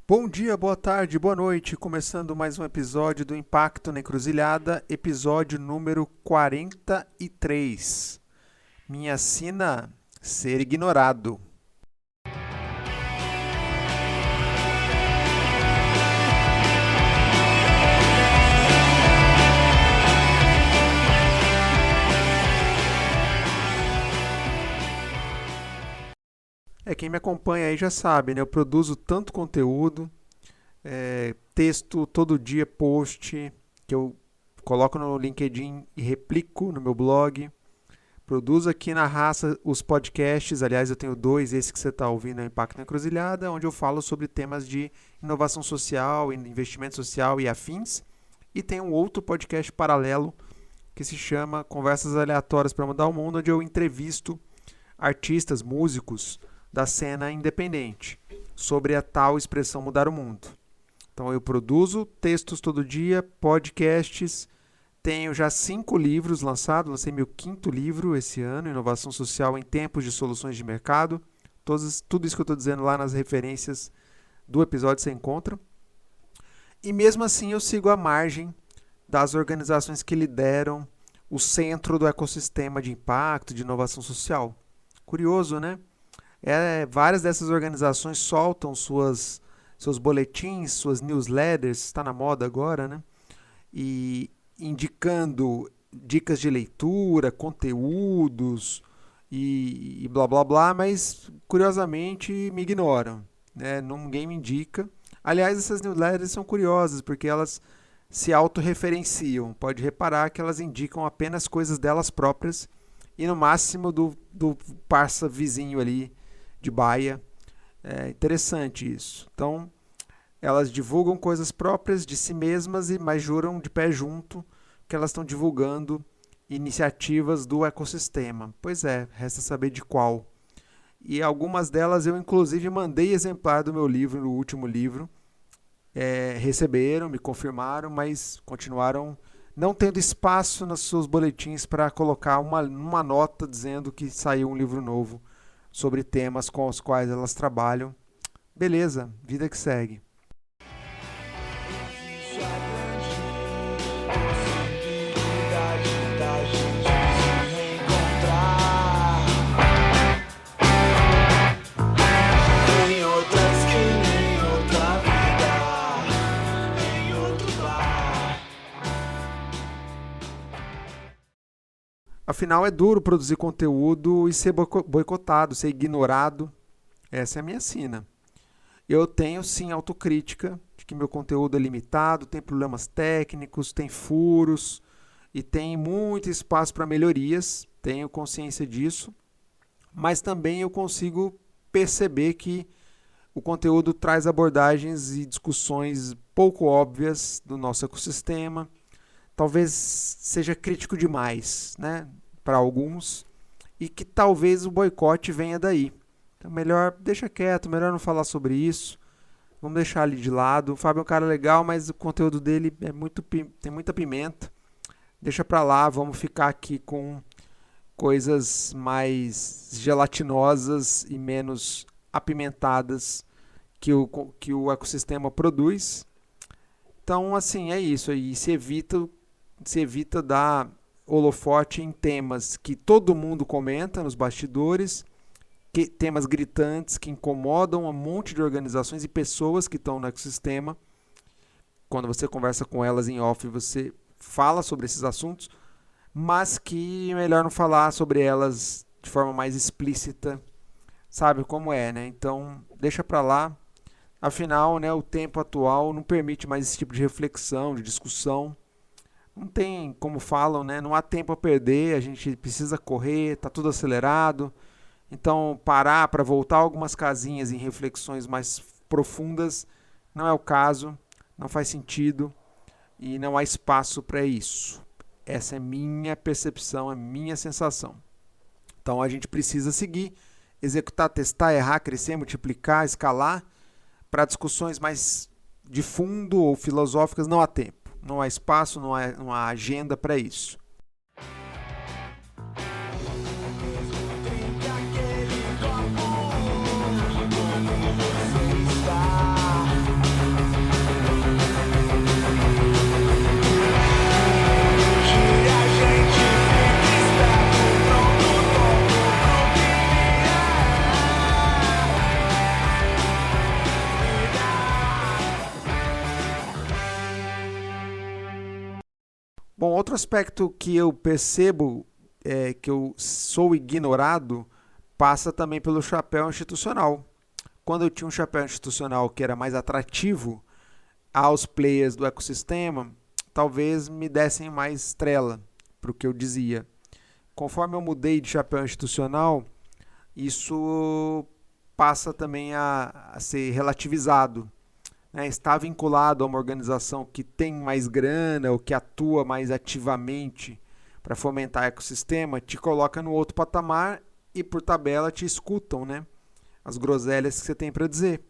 Bom dia, boa tarde, boa noite. Começando mais um episódio do Impacto na Encruzilhada, episódio número 43. Minha sina: ser ignorado. Quem me acompanha aí já sabe, né? Eu produzo tanto conteúdo, texto todo dia, post, que eu coloco no LinkedIn e replico no meu blog. Produzo aqui na raça os podcasts, aliás eu tenho dois, esse que você está ouvindo é o Impacto na Encruzilhada, onde eu falo sobre temas de inovação social, investimento social e afins. E tem um outro podcast paralelo que se chama Conversas Aleatórias para Mudar o Mundo, onde eu entrevisto artistas, músicos da cena independente sobre a tal expressão mudar o mundo. Então eu produzo textos todo dia, podcasts, tenho já 5 livros lançados, lancei meu 5º livro esse ano, Inovação Social em Tempos de Soluções de Mercado. Tudo isso que eu estou dizendo lá nas referências do episódio você encontra. E mesmo assim eu sigo à margem das organizações que lideram o centro do ecossistema de impacto, de inovação social. Curioso, né? Várias dessas organizações soltam seus boletins, suas newsletters, está na moda agora, né? E indicando dicas de leitura, conteúdos e blá blá blá, mas curiosamente me ignoram, né? Ninguém me indica. Aliás, essas newsletters são curiosas porque elas se autorreferenciam. Pode reparar que elas indicam apenas coisas delas próprias e no máximo do parça vizinho ali de baia. É interessante isso. Então, elas divulgam coisas próprias de si mesmas, mas juram de pé junto que elas estão divulgando iniciativas do ecossistema. Pois é, resta saber de qual. E algumas delas eu inclusive mandei exemplar do meu livro, no último livro. Receberam, me confirmaram, mas continuaram não tendo espaço nos seus boletins para colocar uma nota dizendo que saiu um livro novo sobre temas com os quais elas trabalham. Beleza, vida que segue. Afinal, é duro produzir conteúdo e ser boicotado, ser ignorado. Essa é a minha sina. Eu tenho sim autocrítica de que meu conteúdo é limitado, tem problemas técnicos, tem furos e tem muito espaço para melhorias, tenho consciência disso, mas também eu consigo perceber que o conteúdo traz abordagens e discussões pouco óbvias do nosso ecossistema, talvez seja crítico demais, né, para alguns, e que talvez o boicote venha daí. Então, melhor deixa quieto, melhor não falar sobre isso. Vamos deixar ele de lado. O Fábio é um cara legal, mas o conteúdo dele tem muita pimenta. Deixa para lá, vamos ficar aqui com coisas mais gelatinosas e menos apimentadas que o ecossistema produz. Então, assim, é isso aí. Se evita dar holofote em temas que todo mundo comenta nos bastidores, temas gritantes que incomodam um monte de organizações e pessoas que estão no ecossistema. Quando você conversa com elas em off, você fala sobre esses assuntos, mas que é melhor não falar sobre elas de forma mais explícita. Sabe como é, né? Então, deixa pra lá. Afinal, né, o tempo atual não permite mais esse tipo de reflexão, de discussão. Não tem, como falam, né, não há tempo a perder, a gente precisa correr, está tudo acelerado. Então, parar para voltar algumas casinhas em reflexões mais profundas não é o caso, não faz sentido e não há espaço para isso. Essa é minha percepção, é minha sensação. Então, a gente precisa seguir, executar, testar, errar, crescer, multiplicar, escalar. Para discussões mais de fundo ou filosóficas não há tempo, não há espaço, não há agenda para isso. Bom, outro aspecto que eu percebo que eu sou ignorado passa também pelo chapéu institucional. Quando eu tinha um chapéu institucional que era mais atrativo aos players do ecossistema, talvez me dessem mais estrela para o que eu dizia. Conforme eu mudei de chapéu institucional, isso passa também a ser relativizado. Né? Estar vinculado a uma organização que tem mais grana ou que atua mais ativamente para fomentar o ecossistema, te coloca no outro patamar e, por tabela, te escutam, né? As groselhas que você tem para dizer.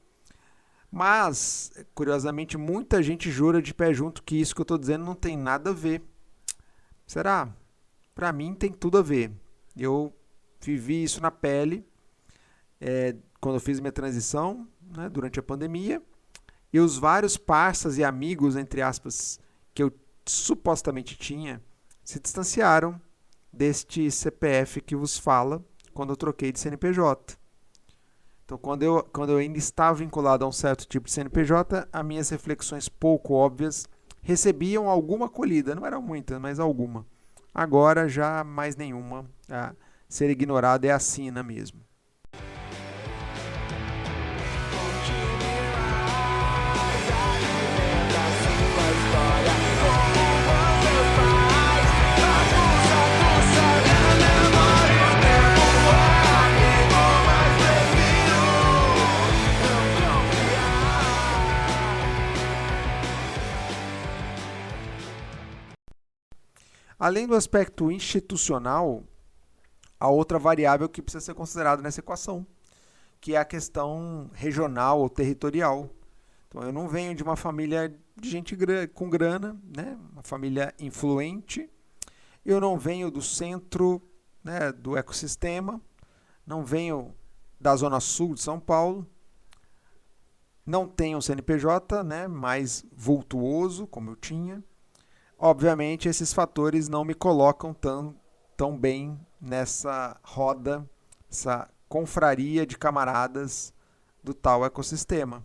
Mas, curiosamente, muita gente jura de pé junto que isso que eu estou dizendo não tem nada a ver. Será? Para mim tem tudo a ver. Eu vivi isso na pele quando eu fiz minha transição, né, durante a pandemia. E os vários parceiros e amigos, entre aspas, que eu supostamente tinha, se distanciaram deste CPF que vos fala quando eu troquei de CNPJ. Então, quando eu ainda estava vinculado a um certo tipo de CNPJ, as minhas reflexões pouco óbvias recebiam alguma acolhida. Não eram muitas, mas alguma. Agora, já mais nenhuma. Ser ignorado é a sina mesmo. Além do aspecto institucional, há outra variável que precisa ser considerada nessa equação, que é a questão regional ou territorial. Então, eu não venho de uma família de gente com grana, né? Uma família influente. Eu não venho do centro, né, do ecossistema, não venho da zona sul de São Paulo, não tenho um CNPJ, né, mais vultuoso, como eu tinha. Obviamente, esses fatores não me colocam tão bem nessa roda, essa confraria de camaradas do tal ecossistema.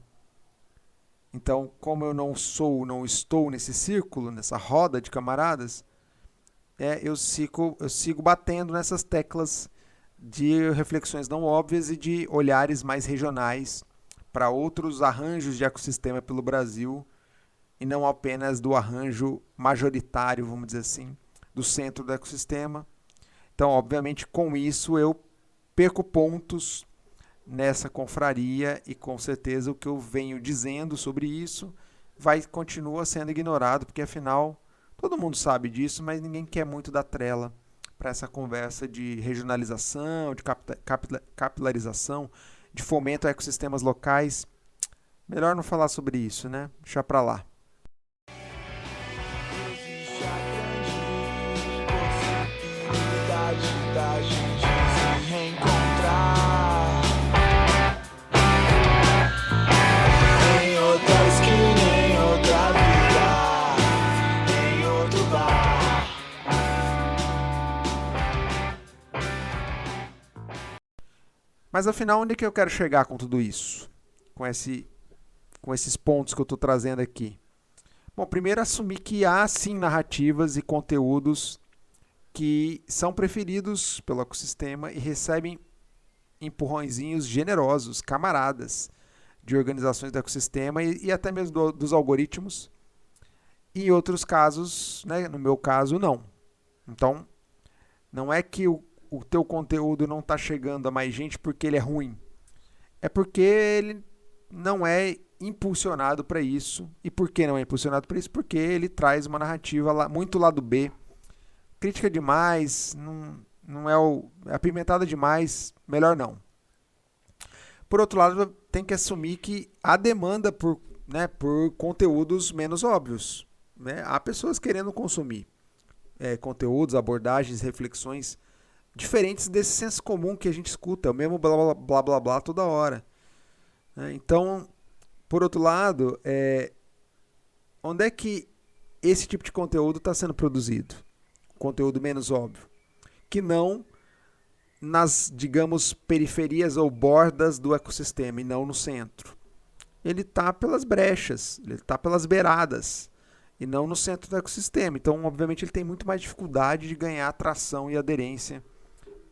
Então, como eu não estou nesse círculo, nessa roda de camaradas, eu sigo batendo nessas teclas de reflexões não óbvias e de olhares mais regionais para outros arranjos de ecossistema pelo Brasil e não apenas do arranjo majoritário, vamos dizer assim, do centro do ecossistema. Então, obviamente, com isso eu perco pontos nessa confraria e com certeza o que eu venho dizendo sobre isso continua sendo ignorado, porque afinal todo mundo sabe disso, mas ninguém quer muito dar trela para essa conversa de regionalização, de capilarização, de fomento a ecossistemas locais. Melhor não falar sobre isso, né? Deixa para lá. Da gente se reencontrar em outra esquina, em outra vida, em outro bar. Mas afinal, onde é que eu quero chegar com tudo isso? Com esses pontos que eu estou trazendo aqui? Bom, primeiro assumir que há sim narrativas e conteúdos que são preferidos pelo ecossistema e recebem empurrõezinhos generosos, camaradas, de organizações do ecossistema e até mesmo dos algoritmos. E em outros casos, né, no meu caso, não. Então, não é que o teu conteúdo não está chegando a mais gente porque ele é ruim. É porque ele não é impulsionado para isso. E por que não é impulsionado para isso? Porque ele traz uma narrativa muito lado B, crítica demais, não é apimentada demais, melhor não. Por outro lado, tem que assumir que há demanda por conteúdos menos óbvios. Né? Há pessoas querendo consumir conteúdos, abordagens, reflexões diferentes desse senso comum que a gente escuta, é o mesmo blá blá blá blá, blá toda hora. Né? Então, por outro lado, onde é que esse tipo de conteúdo está sendo produzido? Conteúdo menos óbvio, que não nas, digamos, periferias ou bordas do ecossistema e não no centro. Ele está pelas brechas, ele está pelas beiradas. e não no centro do ecossistema. Então, obviamente, ele tem muito mais dificuldade de ganhar atração e aderência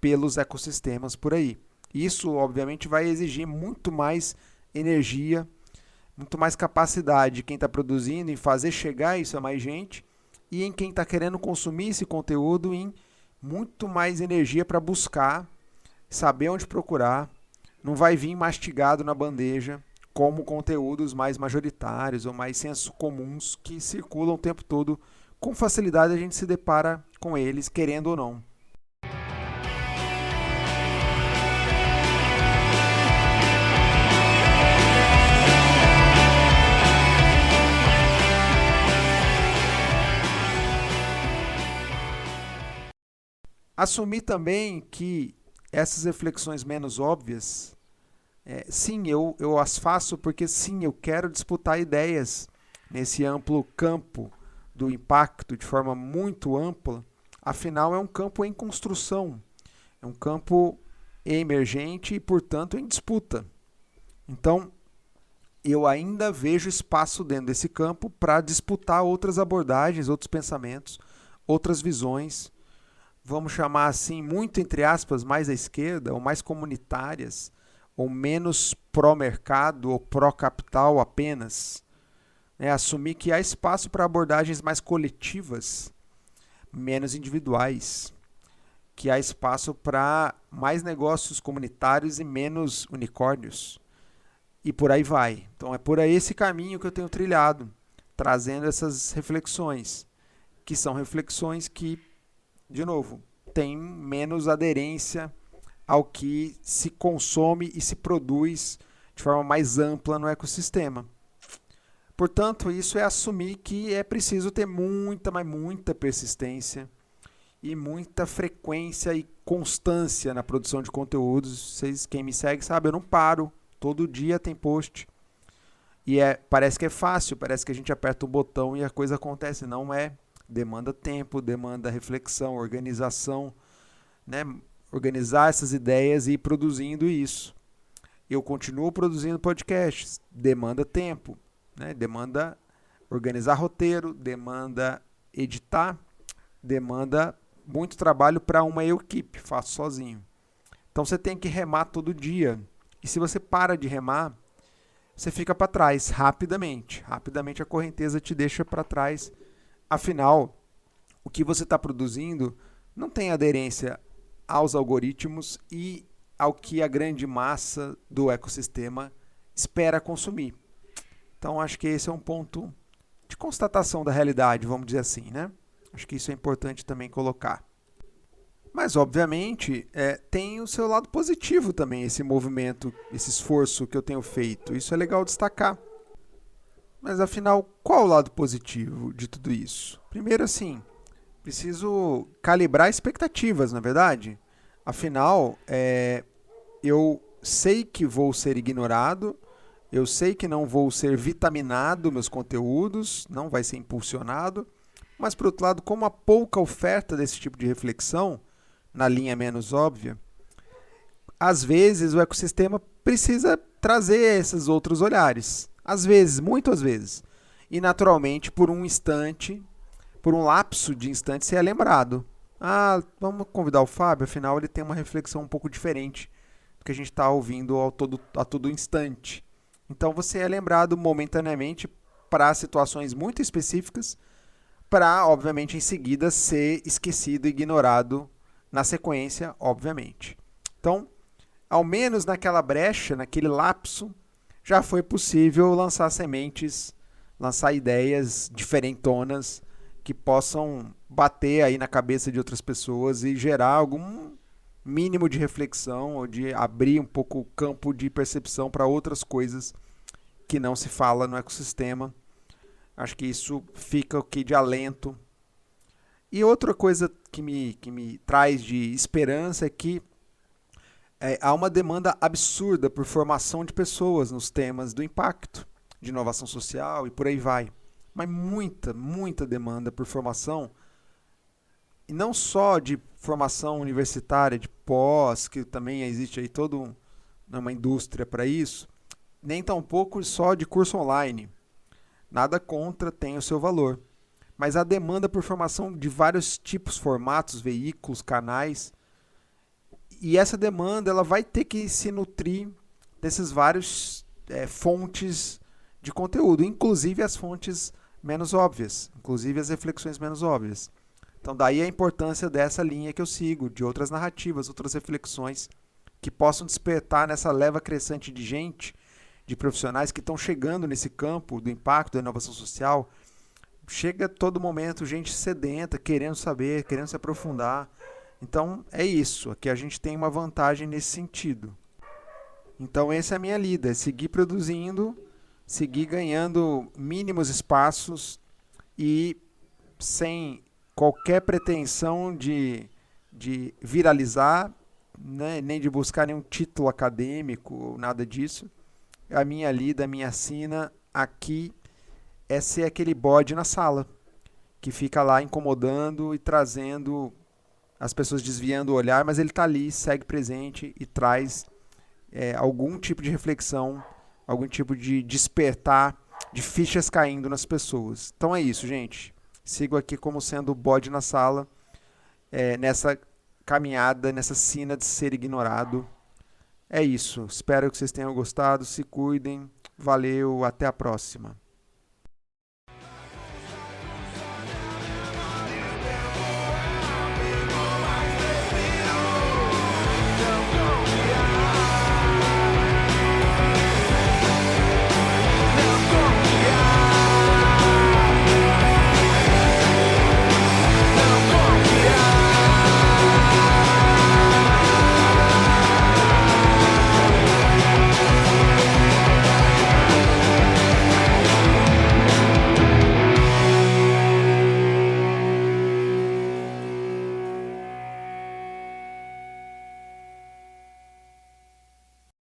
pelos ecossistemas por aí. Isso, obviamente, vai exigir muito mais energia, muito mais capacidade de quem está produzindo em fazer chegar isso a mais gente e em quem está querendo consumir esse conteúdo em muito mais energia para buscar, saber onde procurar. Não vai vir mastigado na bandeja como conteúdos mais majoritários ou mais senso comuns que circulam o tempo todo. Com facilidade a gente se depara com eles, querendo ou não. Assumir também que essas reflexões menos óbvias, sim, eu as faço porque sim, eu quero disputar ideias nesse amplo campo do impacto de forma muito ampla. Afinal, é um campo em construção, é um campo emergente e, portanto, em disputa. Então, eu ainda vejo espaço dentro desse campo para disputar outras abordagens, outros pensamentos, outras visões, vamos chamar assim, muito entre aspas, mais à esquerda, ou mais comunitárias, ou menos pró-mercado ou pró-capital apenas. Assumir que há espaço para abordagens mais coletivas, menos individuais, que há espaço para mais negócios comunitários e menos unicórnios. E por aí vai. Então é por aí esse caminho que eu tenho trilhado, trazendo essas reflexões, que são reflexões que, de novo, têm menos aderência ao que se consome e se produz de forma mais ampla no ecossistema. Portanto, isso é assumir que é preciso ter muita, mas muita persistência e muita frequência e constância na produção de conteúdos. Vocês, quem me segue sabe, eu não paro. Todo dia tem post. E parece que é fácil, parece que a gente aperta um botão e a coisa acontece. Não é. Demanda tempo, demanda reflexão, organização, né? Organizar essas ideias e ir produzindo isso. Eu continuo produzindo podcasts. Demanda tempo, né? Demanda organizar roteiro, demanda editar, demanda muito trabalho para uma equipe, faço sozinho. Então você tem que remar todo dia. E se você para de remar, você fica para trás rapidamente. Rapidamente a correnteza te deixa para trás. Afinal, o que você está produzindo não tem aderência aos algoritmos e ao que a grande massa do ecossistema espera consumir. Então, acho que esse é um ponto de constatação da realidade, vamos dizer assim, né? Acho que isso é importante também colocar. Mas, obviamente, tem o seu lado positivo também, esse movimento, esse esforço que eu tenho feito. Isso é legal destacar. Mas, afinal, qual o lado positivo de tudo isso? Primeiro, assim, preciso calibrar expectativas, na verdade. Afinal, eu sei que vou ser ignorado, eu sei que não vou ser vitaminado meus conteúdos, não vai ser impulsionado, mas, por outro lado, como há pouca oferta desse tipo de reflexão, na linha menos óbvia, às vezes o ecossistema precisa trazer esses outros olhares. Às vezes, muitas vezes. E, naturalmente, por um instante, por um lapso de instante, você é lembrado. Ah, vamos convidar o Fábio, afinal ele tem uma reflexão um pouco diferente do que a gente está ouvindo a todo instante. Então você é lembrado momentaneamente para situações muito específicas, para, obviamente, em seguida ser esquecido e ignorado na sequência, obviamente. Então, ao menos naquela brecha, naquele lapso, já foi possível lançar sementes, lançar ideias diferentonas que possam bater aí na cabeça de outras pessoas e gerar algum mínimo de reflexão ou de abrir um pouco o campo de percepção para outras coisas que não se fala no ecossistema. Acho que isso fica aqui de alento. E outra coisa que me traz de esperança é que há uma demanda absurda por formação de pessoas nos temas do impacto, de inovação social e por aí vai. Mas muita, muita demanda por formação, e não só de formação universitária, de pós, que também existe aí toda uma indústria para isso, nem tampouco só de curso online. Nada contra, tem o seu valor. mas a demanda por formação de vários tipos, formatos, veículos, canais, e essa demanda ela vai ter que se nutrir desses vários fontes de conteúdo, inclusive as fontes menos óbvias, inclusive as reflexões menos óbvias. Então daí a importância dessa linha que eu sigo, de outras narrativas, outras reflexões que possam despertar nessa leva crescente de gente, de profissionais que estão chegando nesse campo do impacto da inovação social. Chega a todo momento gente sedenta, querendo saber, querendo se aprofundar. Então é isso, aqui a gente tem uma vantagem nesse sentido. Então essa é a minha lida, é seguir produzindo, seguir ganhando mínimos espaços e sem qualquer pretensão de viralizar, né, nem de buscar nenhum título acadêmico, nada disso. A minha lida, a minha sina aqui é ser aquele bode na sala, que fica lá incomodando e trazendo as pessoas desviando o olhar, mas ele está ali, segue presente e traz algum tipo de reflexão, algum tipo de despertar, de fichas caindo nas pessoas. Então é isso, gente. Sigo aqui como sendo o bode na sala, nessa caminhada, nessa sina de ser ignorado. É isso. Espero que vocês tenham gostado. Se cuidem. Valeu. Até a próxima.